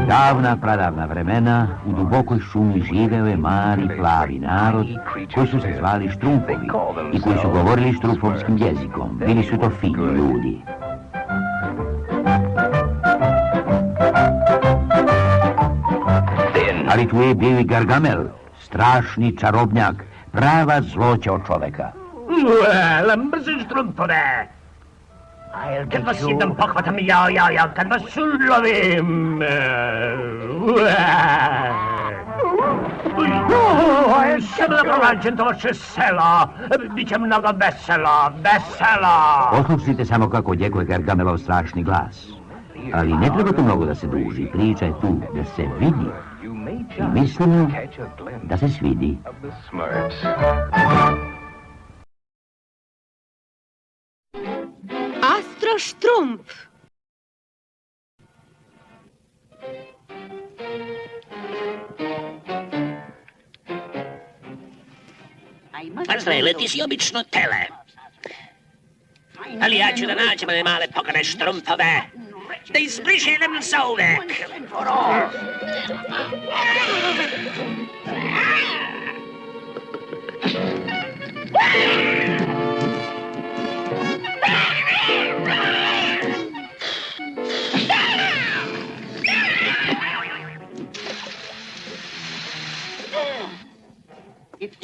davna pradavna vremena u dubokoj šumi živeo je mali plavi narod koji su se zvali štrumfovi i koji su govorili štrumfovskim jezikom. Bili su to fini ljudi. Ali tu je bio i Gargamel, strašni čarobnjak, prava zloća od čoveka. Brzo štrumpove! Kad vas jednom pohvatam, kad vas ulovim! Sam da pronađem to vaše selo, bit će mnogo veselo, veselo! Poslušajte samo kako odjekuje Gargamelov strašni glas. Ali ne treba to mnogo da se duži, priča je tu da se vidi. I mislimo da se svidi. Astro Štrump. Azraele, ti si obično tele. Ali ja ću da nađem one male pokane štrumpove. Da izbrišenem za uvek.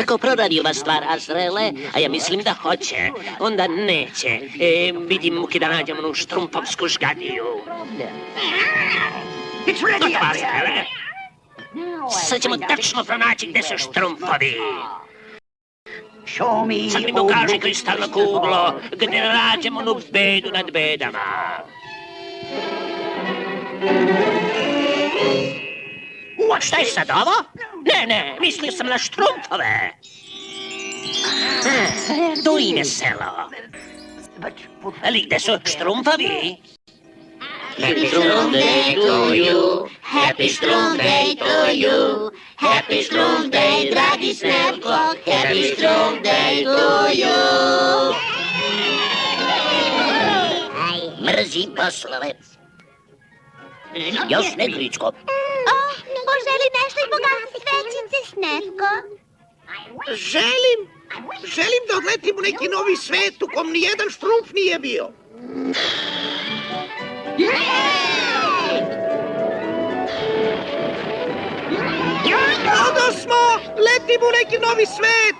Ako proradi ova stvar, Azraele, a ja mislim da hoće, onda neće. Vidim muki da nađem onu štrumpovsku žgadiju. Gotovo, Azraele. Sad ćemo tačno pronaći gde su štrumpovi. Sad mi mu kaži kristalno kuglo, gde nađem onu bedu nad bedama. Šta je sad ovo? Ne, mislio sam na štrumpove. Tu im je selo. Ali gde su štrumpovi? Happy Shroom Day to you, Happy Shroom Day to you, Happy Shroom Day, dragi Snevko, Happy Shroom Day to you. Mrzim poslove. Još negričko. Poželi nešto i bogati svećice, Snevko. Želim da odletim u neki novi svet u kom nijedan štrumf nije bio. Odosmo! Letim u neki novi svet!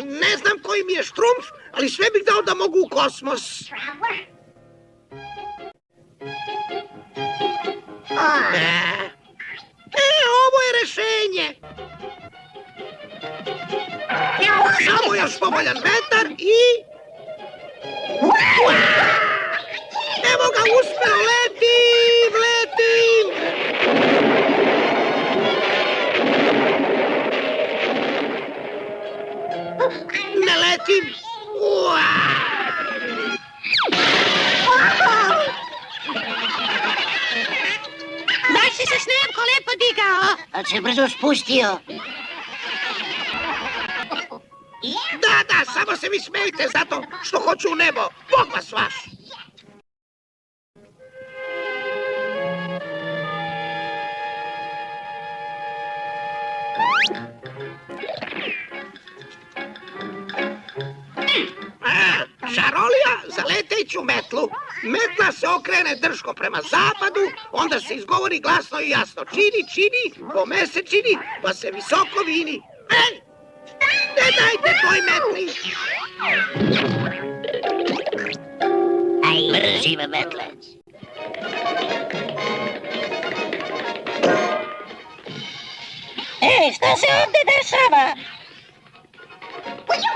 Ne znam koji mi je štrumf, ali sve bih dao da mogu u kosmos. Ovo je rešenje. Samo još povoljan vetar i... Evo ga, uspeo, letim! Ne letim! Baš si se Snevko lepo digao. Ali se brzo spustio. Da, samo se vi smejte zato što hoću u nebo. Bog vas vaš! Šarolija za leteću metlu. Metla se okrene drško prema zapadu, onda se izgovori glasno i jasno. Čini, po mesečini, pa se visoko vini. Ne dajte toj metli! Mrzim metle. Šta se ovdje dešava?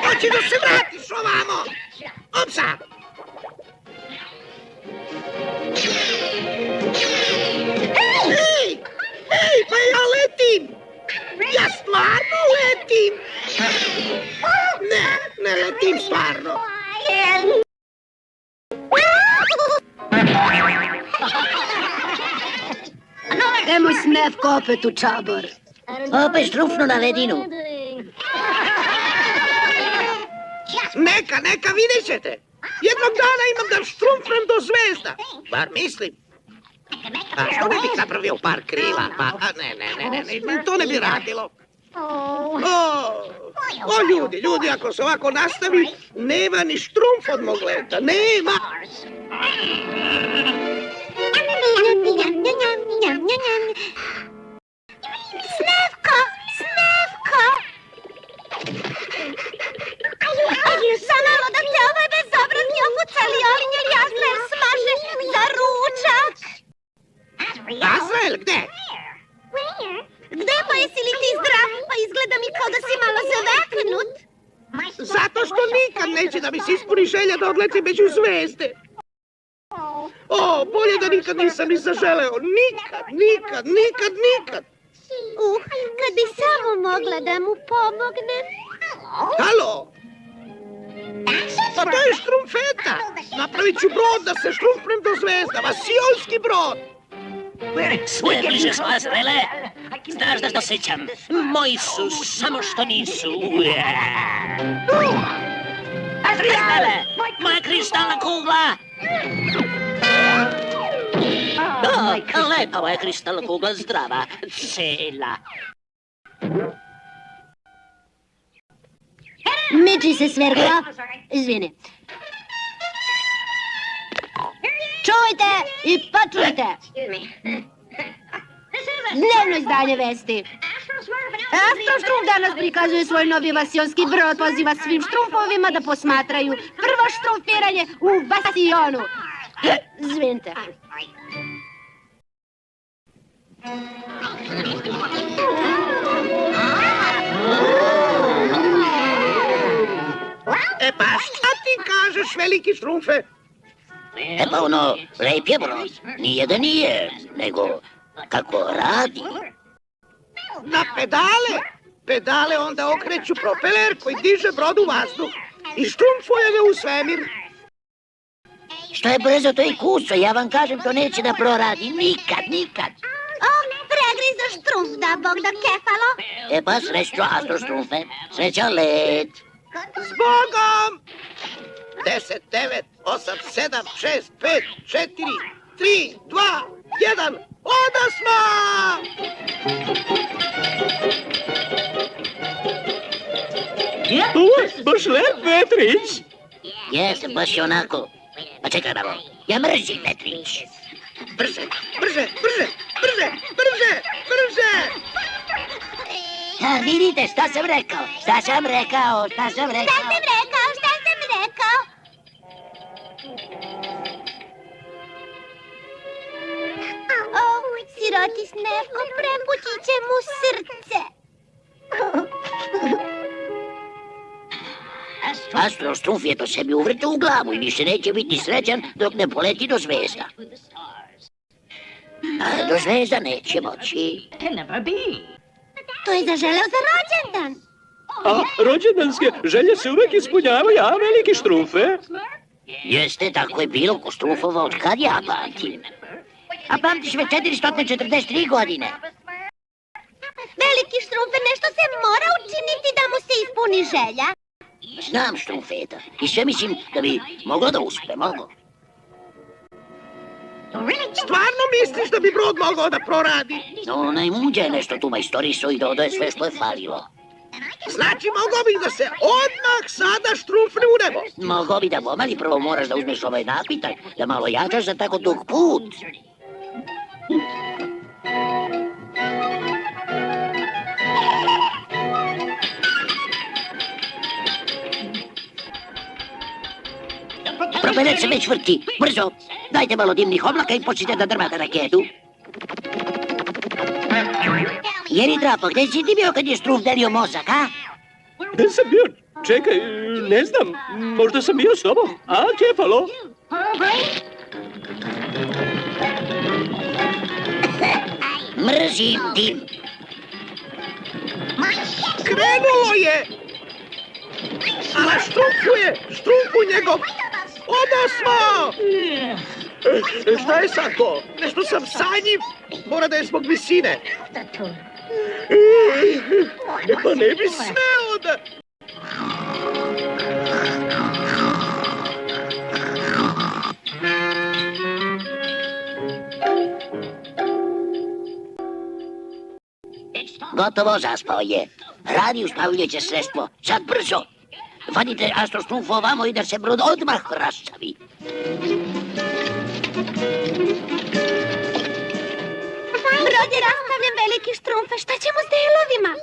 Hoći da se vratiš ovamo! Opsa! Hej, pa ja letim! Ja stvarno letim! Ne letim stvarno! Nemoj Snevko opet u čabor. Opet štrumfnu na ledinu. Neka, vidjet ćete! Jednog dana imam da štrumfnem do zvezda. Bar mislim. A što ne bih napravio par krila? Pa, ne, to ne bi radilo. O, ljudi, ako se ovako nastavi, nema ni štrumf od mog leta, nema! Snevko! Sanalo da te ovaj bezobrazni opucali olinje Azrael smaže za ručak! Azrael, gde? Gde pa jesi li ti zdrav? Pa izgleda mi kao da si malo zaveknut. Zato što nikad neće da mi se ispuni želja da odletim među zvezde. O, bolje da nikad nisam ni zaželeo. Nikad. Kad bi samo mogla da mu pomognem. Halo? Pa to je štrumfeta. Napravit ću brod da se štrumfnem do zvezda. Vasijonski brod. Sve bliže smo, Azraele. Znaš da se osjećam. Moji su, samo što nisu. Azraele, moja kristalna kugla. Lepa moja kristalna kugla, zdrava, cela. Miči se, Sverglo. Izvini. Čujte i počujte. Dnevno izdanje vesti. Astroštrum danas prikazuje svoj novi vasijonski brod, poziva svim štrumfovima da posmatraju prvo štrumfiranje u Vasijonu. Izvinite. E pa šta ti kažeš, veliki štrumfe? E pa ono, lep je brod. Nije da nije, nego kako radi. Na pedale. Pedale onda okreću propeler koji diže brod u vazduh i štrumfuje ga u svemir. Što je brzo, to je kuso. Ja vam kažem, to neće da proradi. Nikad. O, pregrizo štrumf da Bog da kefalo. E pa srećo, astroštrumfe. Srećan let. Zbogom! 10, 9, 8, 7, 6, 5, 4, 3, 2, 1, odosmo! Baš lep vetrić. Jeste, baš je onako. Pa čekaj malo, ja mržim vetrić. Brže! A vidite, šta sam rekao? Šta sam rekao? O, siroti Snevko, prepući će mu srce. Astroštrumf je to sebi uvrtao u glavu i više neće biti srećan dok ne poleti do zvezda. A do zvezda neće moći. To je zaželeo za rođendan. A rođendanske želje se uvek ispunjavaju, a veliki štrumfe? Jeste, tako je bilo ko Štrumfova od kad ja pamtim. A pamtiš već 443 godine. Veliki štrumfe, nešto se mora učiniti da mu se ispuni želja. Znam Štrumfeta i sve mislim da bi moglo da uspe, moglo. Stvarno misliš da bi brod mogao da proradi? No, najmuđe je nešto tu majstoriso i dodao je sve što je falilo. Znači, mogao bih da se odmah sada štrumfne u nebo. Mogao bi da pomali, prvo moraš da uzmeš ovaj napitak, da malo jačaš za tako dug put. Propeler se već vrti, brzo, dajte malo dimnih oblaka i počnite da drmate raketu. Jeri Drapo, gde si ti bio kad je Štrumf delio mozak, a? Gde sam bio? Čekaj, ne znam, možda sam bio s tobom. A, kefalo? Mrzim dim. Krenulo je! A štrumfu njegov! Odosmo! Šta je sad to? Nešto sam sanjiv? Mora da je zbog visine. Pa ne bi smeo da... Gotovo, zaspao je. Radi uspavljajuće sredstvo. Sad brzo. Vadite astrostrumfu ovamo i da se brod odmah raščavi. Brod je rastavljen, veliki štrumfe. Šta ćemo s delovima?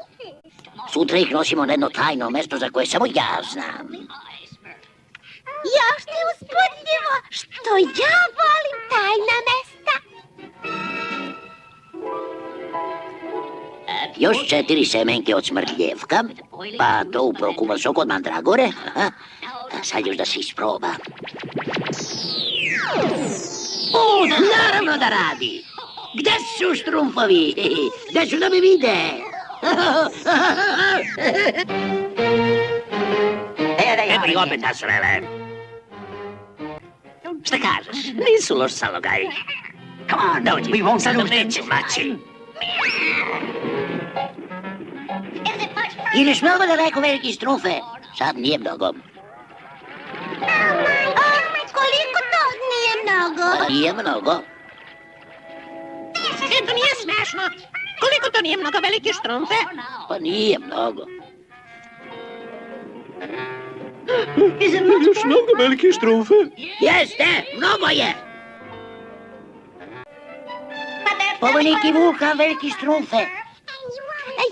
Sutra ih nosimo na jedno tajno mesto za koje samo ja znam. Još ti uspudljivo, što ja volim tajna mesta. Još 4 semenke od smrdljevka, pa to u prokuvan sok od mandragore. A sad još da se isproba. O, naravno da radi. Gde su štrumfovi? Gde su da me vide? Evi opet, Azraele. Šta kažeš? Nisu loš salogaj. Dođi, sad nam neće maći. Ideš mnogo daleko, veliki štrumfe. Sad nije mnogo. Koliko to nije mnogo? Nije mnogo. To nije smešno. Koliko to nije mnogo, veliki štrumfe? Pa nije mnogo. Još mnogo, veliki štrumfe. Jeste, mnogo je. Pobojniki vulkan, veliki štrumfe.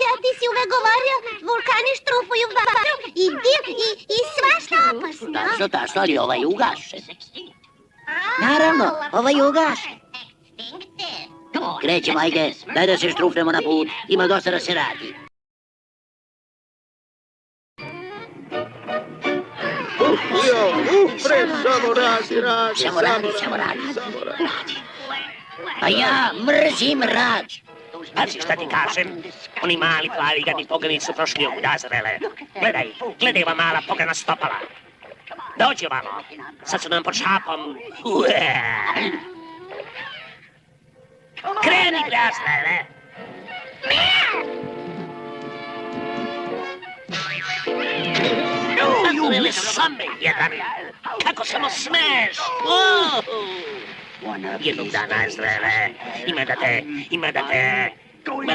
Ja, ti si uvek govorio, vulkani štrufuju vatru i dim i svašta opasno. Tačno, ali ovaj je ugašen. Naravno, ovaj je ugašen. Krećemo, ajde, daj da se štrufnemo na put, ima dosta da se radi. Samo radi. A ja mrzim rad. Pazi šta ti kažem, oni mali plavi gadni pogani su prošli ovdje, Azraele. Gledaj ova mala pogana stopala. Dođi ovamo, sad su nam pod šapom. Kreni, bre, Azraele. Azraele, same jedan. Kako samo smeš. Jednog dana, Azraele, ima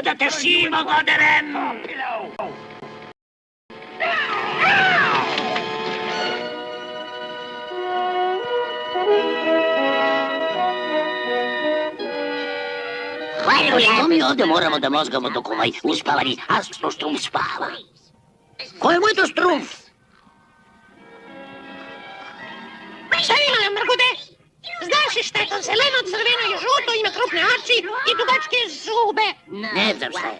da te šimog oderem! Što mi ovdje moramo da mozgamo dok ovaj uspavani astrostrumf spava? Ko je moj to strumf? Šta ima, Mrgude? Znaš li šta je to zeleno, crveno i žuto, ima krupne oči i dugačke zube? Ne znam šta je.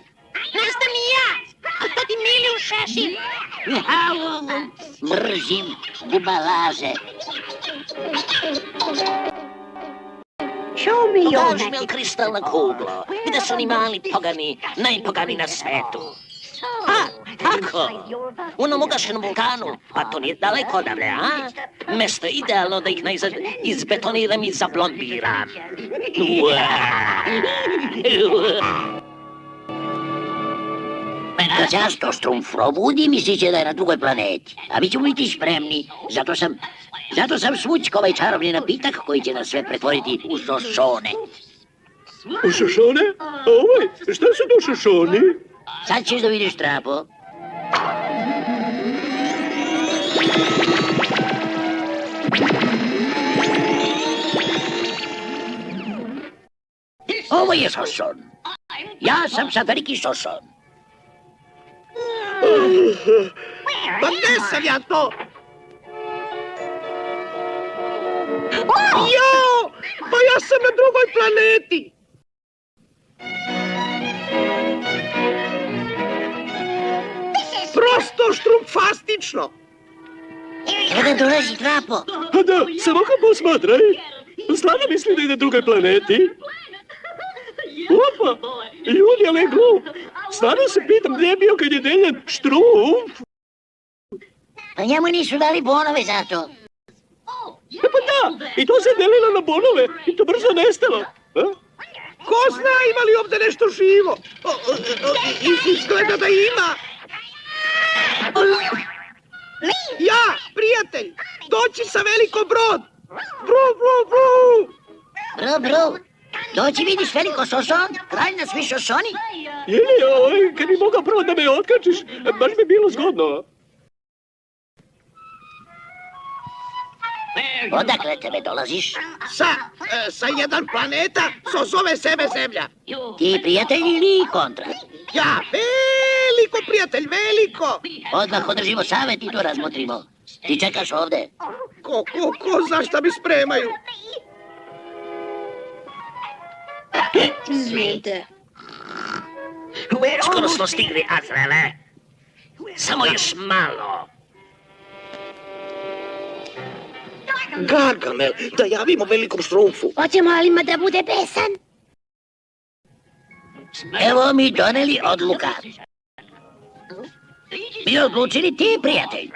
Ne znam ni ja, a to ti Miliju šešir. Mrzim gubalaže. Pokaži mi kristalna kuglo, gde su oni mali pogani, najpogani na svetu. Tako, u onom ugašenom vulkanu, a to nije daleko odavle, a? Mesto je idealno da ih najzad izbetoniram i zablondiram. Kad se astrostrumf probudi, misli će da je na drugoj planeti. A mi ćemo biti spremni. Zato sam svučko ovaj čarobni napitak koji će nas sve pretvoriti u šošone. U šošone? Šta su to šošoni? Sad ćeš da vidiš, Trapo. Ovo je šošon. Ja sam sad veliki šošon. Pa gde sam ja to? Jo! Pa ja sam na drugoj planeti! Prosto štrumfastično! Evo da dolazi, Trapo. A da, samo ga posmatraj. Stvarno misli da je na drugoj planeti? Opa, ljudi, ali je glup. Stvarno se pitam gdje je bio kad je deljen štrumf. Pa njemu nisu dali bonove za to. Pa da, i to se delilo na bonove i to brzo nestalo. Ko zna ima li ovdje nešto živo? Izgleda da ima. Ja, prijatelj, doći sa veliko brod. Bru, bru, bru. Bru, bru. Doći vidiš veliko šošon, kralj na svi šošoni. Kad bi mogao prvo da me otkačiš, baš bi bilo zgodno. Odakle tebe dolaziš? Sa jedan planeta, zove sebe Zemlja. Ti prijatelj ili kontra? Ja, veliko prijatelj, veliko. Odmah održimo savjet i to razmotrimo. Ti čekaš ovde. Ko zna šta mi spremaju? Izvinite. Skoro smo stigli, Azraele. Samo još malo. Gargamel, da javimo velikom štrumfu. Hoćemo Alima da bude besan? Evo mi doneli odluka. Mi odlučili ti, prijatelj.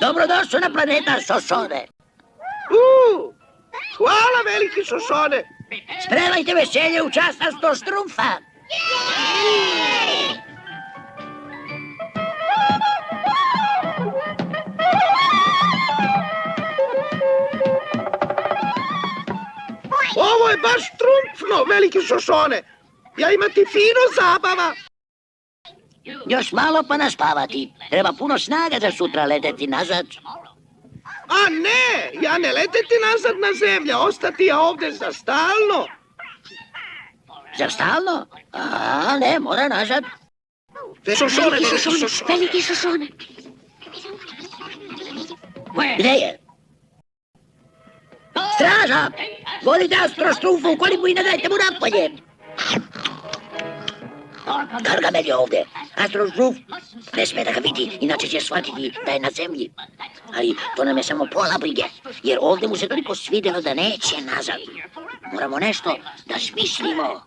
Dobrodošli na planeta Šošone. Hvala, veliki Šošone. Spremajte veselje u čast na 100 štrumfa. Ovo je baš štrumfno, veliki Šošone. Ja imati fino zabava. Još malo pa naspavati. Treba puno snaga za sutra leteti nazad. A ne, ja ne leteti nazad na Zemlja, ostati ja ovde za stalno. Za stalno? A, ne, mora nazad. Šošone. Veliki Šošone. Gde je? Straža! Volite astroštrufu, koliko i ne dajte mu napolje. Gargamel je ovde. Astroštruf ne sme da ga vidi, inače će shvatiti da je na zemlji. Ali to nam je samo pola brige, jer ovde mu se toliko svidjelo da neće nazad. Moramo nešto da smislimo.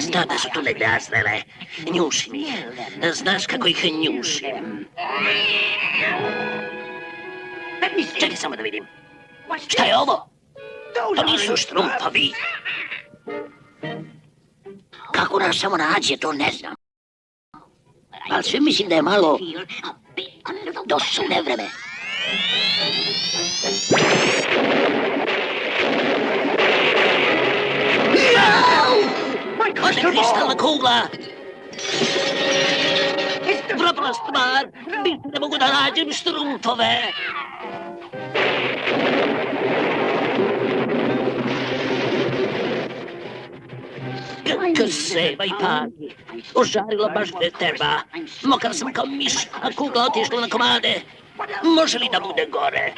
Znam da su tu negde, Azraele. Njušim ih. Znaš kako ih njušim. Čekaj samo da vidim. Šta je ovo? To nisu štrumpovi. Kako nas samo nađe, to ne znam. Ali sve mislim da je malo do sunevreme. Ode kristalna kugla. Propala stvar. Ne mogu da nađem štrumpove. Krsevaj pagi. Ožarilo baš gde treba. Mokar sam kao miš, a kugla otišla na komade. Može li da bude gore?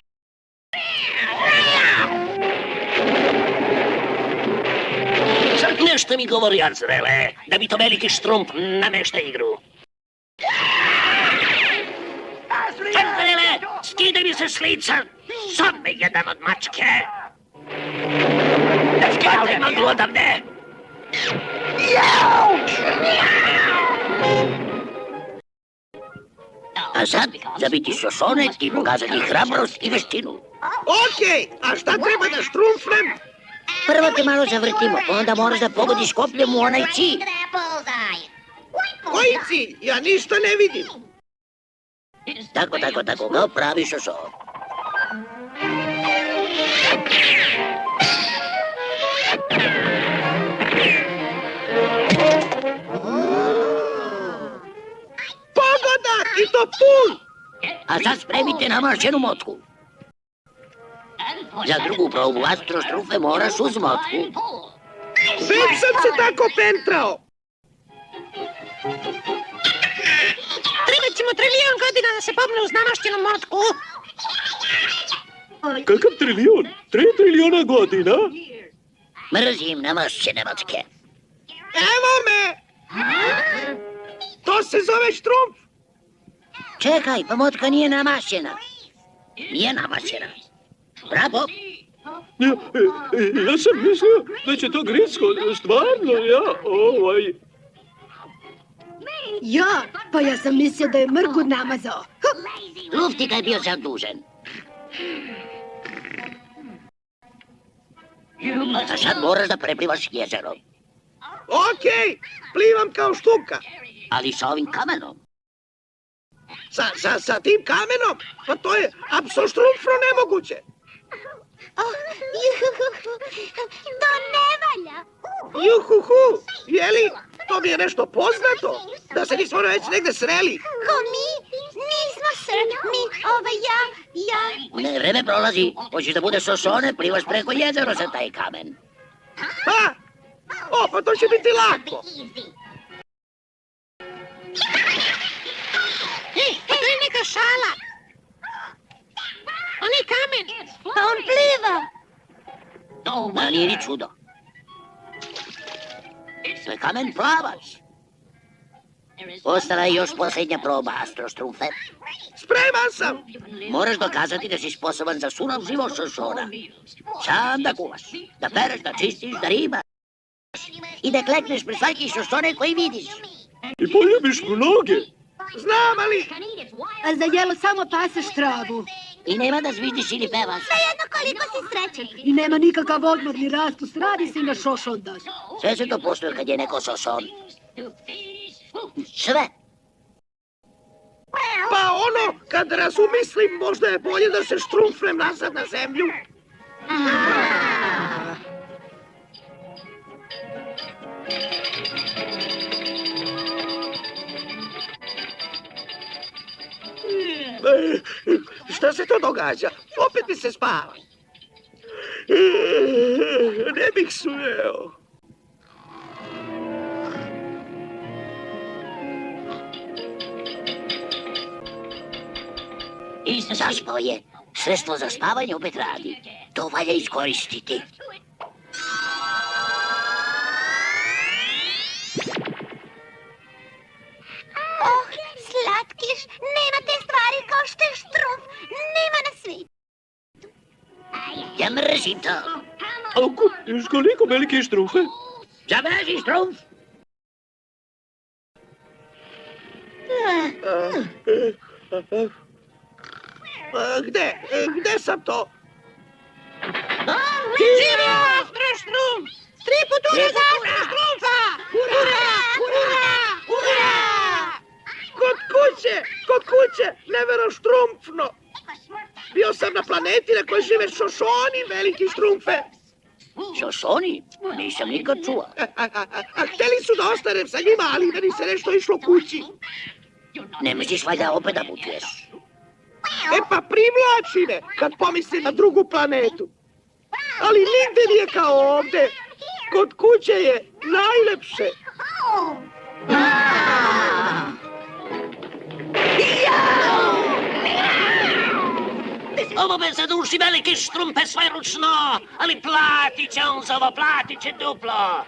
Nešto mi govori, Azraele, da bi to veliki štrump namešta igru. Azraele, skidaj mi se s lica! Sam me jedan od mačke! Skidaj maglu odavde! A sad, za biti Šošone i pokazati hrabrost i veštinu. Okej, a šta treba da štrumfnem? Prvo te malo zavrtimo, onda moraš da pogodiš kopljem u onaj cilj. Koji cilj? Ja ništa ne vidim. Tako, kao pravi Šošon. Pogodak i to pun! A sad spremite namašćenu motku. Za drugu probu astroštrufe moraš uz motku. Već sam se tako pentrao. Treba ćemo trilijon godina da se popne uz namašćenu motku. Kakav trilijon? 3 trilijona godina? Mrzim namašćene motke. Evo me! To se zove štrumf. Čekaj, pa motka nije namašćena. Nije namašćena. Bravo! Ja sam mislio da će to Gricko, stvarno, Ja, pa ja sam mislio da je Mrgud namazao. Luftika je bio zadužen. A sad moraš da preplivaš jezero. Okej, plivam kao štuka. Ali sa ovim kamenom. Sa tim kamenom? Pa to je apsolutno nemoguće. To ne valja. Juhuhu, jeli? To mi je nešto poznato. Da se nismo već negde sreli. Ko mi? Nismo ja... Ne, vreme prolazi. Hoćeš da budeš Šošone, plivaš preko jezero za taj kamen. Ha? O, pa to će biti lako. Pa to je neka šala. On je kamen. Pa on pliva. Ma nije ni čudo. To je kamen plavac. Ostala je još posljednja proba, Astrostrufe. Spreman sam. Moraš dokazati da si sposoban za surov život Šošona. Sam da kuvaš, da pereš, da čistiš, da ribaš. I da klekneš pri svaki Šošone koji vidiš. I poljubiš mnoge. Znam, ali... A za jelo samo paseš travu. I nema da zviždiš ili pevaš. Svejedno koliko si srećan. I nema nikakav odmor ni raspust, radi se i na Šošondan. Sve se to postoje kad je neko Šošon. Sve. Pa ono, kad razumislim, možda je bolje da se štrumfnem nazad na zemlju. Šta se to događa? Opet mi se spava. Ne bih smeo. Zaspao je. Sredstvo za spavanje opet radi. To valja iskoristiti. Oh, slatkiš, nema te stvari kao što je štrumf. Nema na svijetu. Ja mrzim to. Auku, još koliko velike štrufe? Zaveži štrumf. Gde sam to? Živo Astrostrumf! 3 putura za Astrostrumfa! Hurra! Hurra! Hurra! Kod kuće, nevero štrumfno. Bio sam na planeti na kojoj žive Šošoni, veliki štrumfe. Šošoni? Nisam nikad čuo. A hteli su da ostanem sa njima, ali meni se nešto išlo kući. Ne misliš valjda opet da putuješ? E pa privlači me kad pomislim na drugu planetu. Ali nigde nije kao ovde. Kod kuće je najlepše. Ovo me zaduši veliki štrumpe svojeručno, ali platit će on za ovo, platit će duplo.